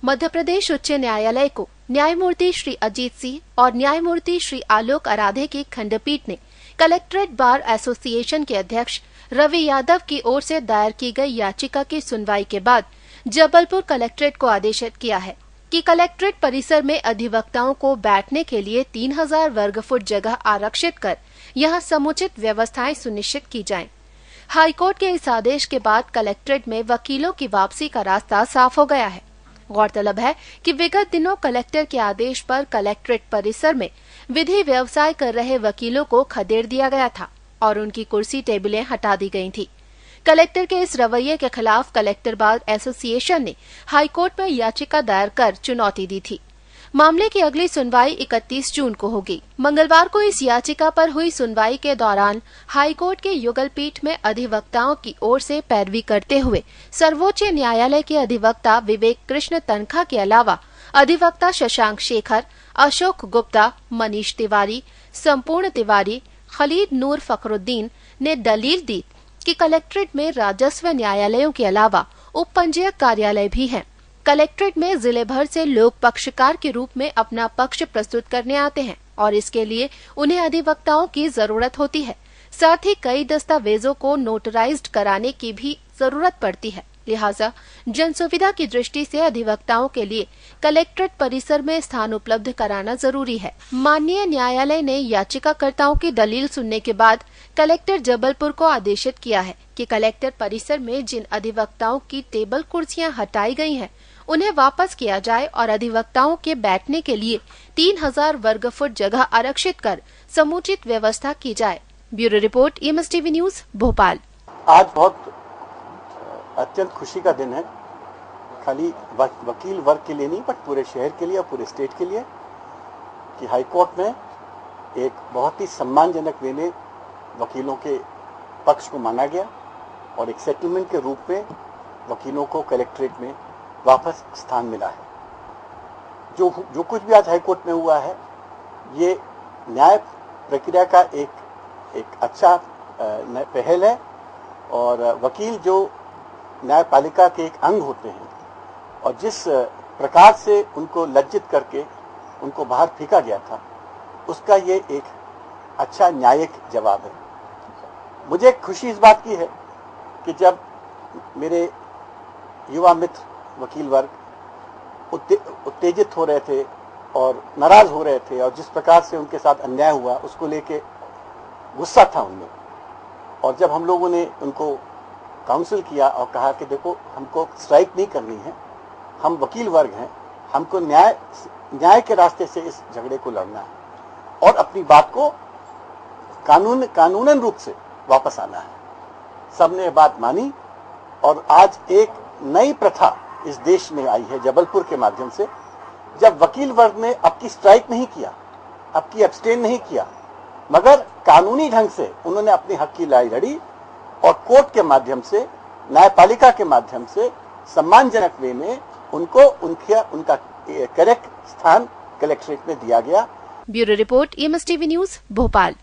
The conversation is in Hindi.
मध्य प्रदेश उच्च न्यायालय को न्यायमूर्ति श्री अजीत सिंह और न्यायमूर्ति श्री आलोक आराधे की खंडपीठ ने कलेक्ट्रेट बार एसोसिएशन के अध्यक्ष रवि यादव की ओर से दायर की गई याचिका की सुनवाई के बाद जबलपुर कलेक्ट्रेट को आदेशित किया है कि कलेक्ट्रेट परिसर में अधिवक्ताओं को बैठने के लिए 3000 वर्ग फुट जगह आरक्षित कर यहां समुचित व्यवस्थाएं सुनिश्चित की जाएं। हाईकोर्ट के इस आदेश के बाद कलेक्ट्रेट में वकीलों की वापसी का रास्ता साफ हो गया है। गौरतलब है कि विगत दिनों कलेक्टर के आदेश पर कलेक्ट्रेट परिसर में विधि व्यवसाय कर रहे वकीलों को खदेड़ दिया गया था और उनकी कुर्सी टेबलें हटा दी गई थी। कलेक्टर के इस रवैये के खिलाफ कलेक्टर बार एसोसिएशन ने हाईकोर्ट में याचिका दायर कर चुनौती दी थी। मामले की अगली सुनवाई 31 जून को होगी। मंगलवार को इस याचिका पर हुई सुनवाई के दौरान हाईकोर्ट के युगल पीठ में अधिवक्ताओं की ओर से पैरवी करते हुए सर्वोच्च न्यायालय के अधिवक्ता विवेक कृष्ण तनखा के अलावा अधिवक्ता शशांक शेखर, अशोक गुप्ता, मनीष तिवारी, संपूर्ण तिवारी, खलीद नूर फखरुद्दीन ने दलील दी कि कलेक्ट्रेट में राजस्व न्यायालयों के अलावा उप पंजीयक कार्यालय भी हैं। कलेक्ट्रेट में जिले भर से लोग पक्षकार के रूप में अपना पक्ष प्रस्तुत करने आते हैं और इसके लिए उन्हें अधिवक्ताओं की जरूरत होती है। साथ ही कई दस्तावेजों को नोटराइज्ड कराने की भी जरूरत पड़ती है। लिहाजा जन सुविधा की दृष्टि से अधिवक्ताओं के लिए कलेक्ट्रेट परिसर में स्थान उपलब्ध कराना जरूरी है। माननीय न्यायालय ने याचिकाकर्ताओं की दलील सुनने के बाद कलेक्टर जबलपुर को आदेशित किया है कि कलेक्टर परिसर में जिन अधिवक्ताओं की टेबल कुर्सियां हटाई गई हैं, उन्हें वापस किया जाए और अधिवक्ताओं के बैठने के लिए 3000 वर्ग फुट जगह आरक्षित कर समुचित व्यवस्था की जाए। Bureau report, EMS TV news, Bhopal. आज बहुत अत्यंत खुशी का दिन है, खाली वकील वर्ग के लिए नहीं बट पूरे शहर के लिए और पूरे स्टेट के लिए, कि हाईकोर्ट में एक बहुत ही सम्मानजनक वे में वकीलों के पक्ष को माना गया और एक सेटलमेंट के रूप में वकीलों को कलेक्ट्रेट में वापस स्थान मिला है। जो कुछ भी आज हाईकोर्ट में हुआ है, ये न्याय प्रक्रिया का एक अच्छा पहल है और वकील जो न्यायपालिका के एक अंग होते हैं और जिस प्रकार से उनको लज्जित करके उनको बाहर फेंका गया था, उसका ये एक अच्छा न्यायिक जवाब है। मुझे खुशी इस बात की है कि जब मेरे युवा मित्र वकील वर्ग उत्तेजित हो रहे थे और नाराज हो रहे थे और जिस प्रकार से उनके साथ अन्याय हुआ उसको लेके गुस्सा था उनमें, और जब हम लोगों ने उनको काउंसिल किया और कहा कि देखो, हमको स्ट्राइक नहीं करनी है, हम वकील वर्ग हैं, हमको न्याय के रास्ते से इस झगड़े को लड़ना है और अपनी बात को कानूनन रूप से वापस आना है। सबने बात मानी और आज एक नई प्रथा इस देश में आई है जबलपुर के माध्यम से, जब वकील वर्ग ने अब की स्ट्राइक नहीं किया, अब की एब्सटेन नहीं किया, मगर कानूनी ढंग से उन्होंने अपने हक की लड़ाई लड़ी और कोर्ट के माध्यम से, न्यायपालिका के माध्यम से सम्मानजनक वे में उनको उनका करेक्ट स्थान कलेक्ट्रेट में दिया गया। Bureau report, EMS TV news, Bhopal.